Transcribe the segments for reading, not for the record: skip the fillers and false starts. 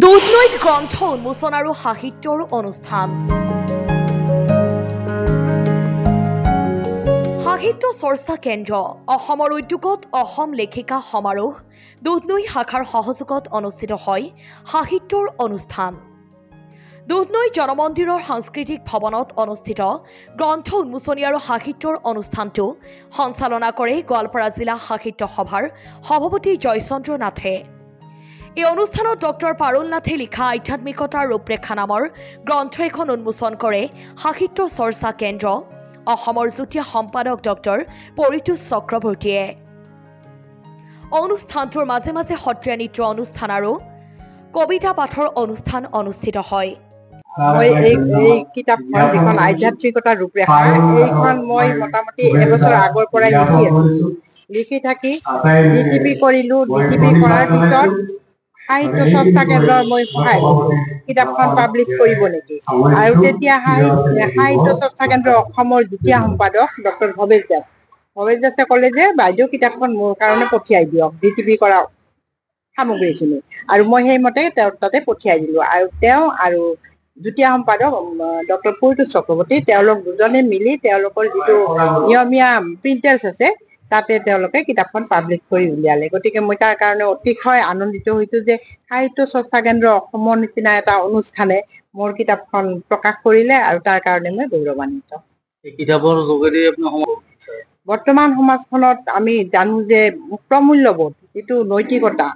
দুধনৈত গ্ৰন্থ উন্মোচন আৰু সাহিত্যৰ অনুষ্ঠান। সাহিত্য চৰ্চা কেন্দ্ৰ অসমৰ উদ্যোগত অসম লেখিকা সমাৰোহ দুধনৈ শাখাৰ সহযোগত অনুষ্ঠিত হয় সাহিত্যৰ অনুষ্ঠান। দুধনৈ জনমন্দিৰৰ সাংস্কৃতিক ভৱনত অনুষ্ঠিত গ্ৰন্থ উন্মোচনী আৰু সাহিত্যৰ অনুষ্ঠানটো সঞ্চালনা কৰে গোৱালপাৰা জিলা সাহিত্য সভাৰ সভাপতি জয়চন্দ্ৰ নাথে। এই অনুষ্ঠানত ডক্টৰ পাৰুল নাথে লিখা আধ্যাত্মিকতাৰ ৰূপৰেখা নামৰ গ্ৰন্থ এখন উন্মোচন কৰে সাহিত্য চৰ্চা কেন্দ্ৰ অসমৰ যুটীয়া সম্পাদক ডক্টৰ পৰিতোষ চক্ৰৱৰ্তীয়ে। অনুষ্ঠানটোৰ মাজে মাজে সত্ৰীয়া নৃত্য অনুষ্ঠান আৰু কবিতা পাঠৰ অনুষ্ঠান অনুষ্ঠিত হয়। মই এই কিতাপখন যিখন আধ্যাত্মিকতাৰ ৰূপৰেখা এইখন মই মোটামুটি এবছৰ আগৰ পৰাই লিখি থাকি ডিটিপি কৰিলোঁ। ডিটিপি কৰাৰ পিছত সাহিত্য চৰ্চা কেন্দ্ৰৰ মই সহায় কিতাপখন পাব্লিছ কৰিব নেকি, আৰু তেতিয়া সাহিত্য চৰ্চা কেন্দ্ৰ অসমৰ যুটীয়া সম্পাদক ডক্টৰ ভৱেশ দাসে ক'লে যে বাইদেউ কিতাপখন মোৰ কাৰণে পঠিয়াই দিয়ক ডিটিপি কৰা সামগ্ৰীখিনি, আৰু মই সেইমতে তেওঁৰ তাতে পঠিয়াই দিলোঁ। আৰু তেওঁ আৰু যুটীয়া সম্পাদক ডক্টৰ পৰিতোষ চক্ৰৱৰ্তী তেওঁলোক দুজনে মিলি তেওঁলোকৰ যিটো নিয়মীয়া প্ৰিণ্টাৰ্ছ আছে তাতে তেওঁলোকে কিতাপখন পাব্লিছ কৰি উলিয়ালে। গতিকে মই তাৰ কাৰণে অতিশয় আনন্দিত হৈছোঁ যে সাহিত্য চৰ্চা কেন্দ্ৰ অসমৰ নিচিনা এটা অনুষ্ঠানে মোৰ কিতাপখন প্ৰকাশ কৰিলে, আৰু তাৰ কাৰণে মই গৌৰৱান্বিত। কিতাপৰ যোগেদি বৰ্তমান সমাজখনত আমি জানো যে প্ৰমূল্যবোধ, যিটো নৈতিকতা,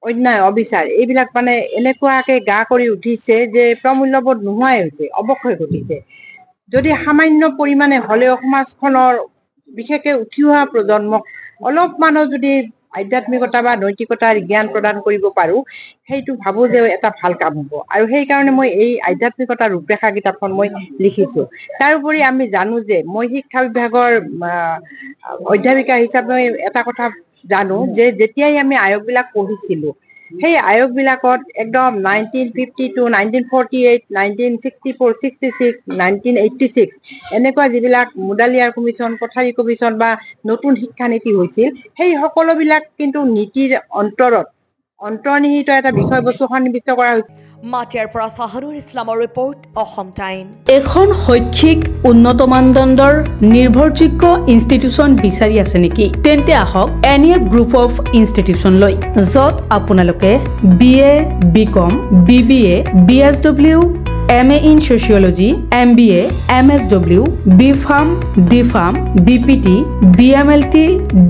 অন্যায়, অবিচাৰ এইবিলাক মানে এনেকুৱাকে গা কৰি উঠিছে যে প্ৰমূল্যবোধ নোহোৱাই হৈছে, অৱক্ষয় ঘটিছে। যদি সামান্য পৰিমাণে হ'লেও সমাজখনৰ বিশেষকৈ উঠি অহা প্ৰজন্মক অলপমানো যদি আধ্যাত্মিকতা বা নৈতিকতাৰ জ্ঞান প্ৰদান কৰিব পাৰোঁ, সেইটো ভাবোঁ যে এটা ভাল কাম হ'ব। আৰু সেইকাৰণে মই এই আধ্যাত্মিকতাৰ ৰূপৰেখা কিতাপখন মই লিখিছোঁ। তাৰোপৰি আমি জানো যে মই শিক্ষা বিভাগৰ অধ্যাপিকা হিচাপে এটা কথা জানো যে যেতিয়াই আমি আয়োগবিলাক পঢ়িছিলোঁ সেই আয়োগবিলাকত একদম 1952, 1948, 1964, 66, 1986 এনেকুৱা যিবিলাক মুডালিয়াৰ কমিশ্যন, কোঠাৰী কমিশ্যন বা নতুন শিক্ষানীতি হৈছিল, সেই সকলোবিলাক কিন্তু নীতিৰ অন্তৰ্নিহিত এটা বিষয়বস্তু সন্নিৱিষ্ট কৰা হৈছিল। মাটিয়াৰ পৰা চাহানুৰ ইছলামৰ ৰিপৰ্ট, অসম টাইম। এখন শৈক্ষিক উন্নত মানদণ্ডৰ নিৰ্ভৰযোগ্য ইনষ্টিটিউচন বিচাৰি আছে নেকি? তেন্তে আহক এনিএফ গ্ৰুপ অফ ইনষ্টিটিউচন লৈ, য'ত আপোনালোকে BA, BCom, BBA, BSW, MA in Sociology, MBA, MSW, BPharm, DPharm, BPT, BMLT,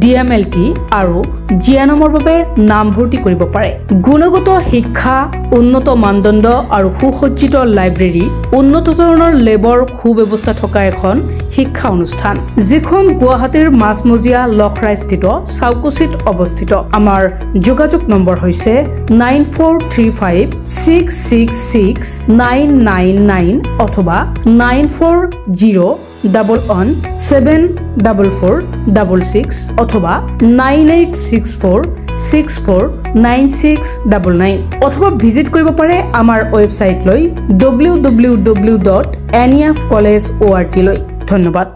DMLT আৰু জিএনএমৰ বাবে নামভৰ্তি কৰিব পাৰে। গুণগত শিক্ষা, উন্নত মানদণ্ড আৰু সুসজ্জিত লাইব্ৰেৰী, উন্নত ধৰণৰ লেবৰ সুব্যৱস্থা থকা এখন শিক্ষা অনুষ্ঠান, যিখন গুৱাহাটীৰ মাজমজিয়া লখৰাস্থিত চাউকুচিত অৱস্থিত। আমাৰ যোগাযোগ নম্বৰ হৈছে 9435666999 অথবা 9401174466 অথবা 9864649699 অথবা ভিজিট কৰিব পাৰে আমাৰ ৱেবছাইট লৈ www.nefcollege.org লৈ। ধন্যবাদ।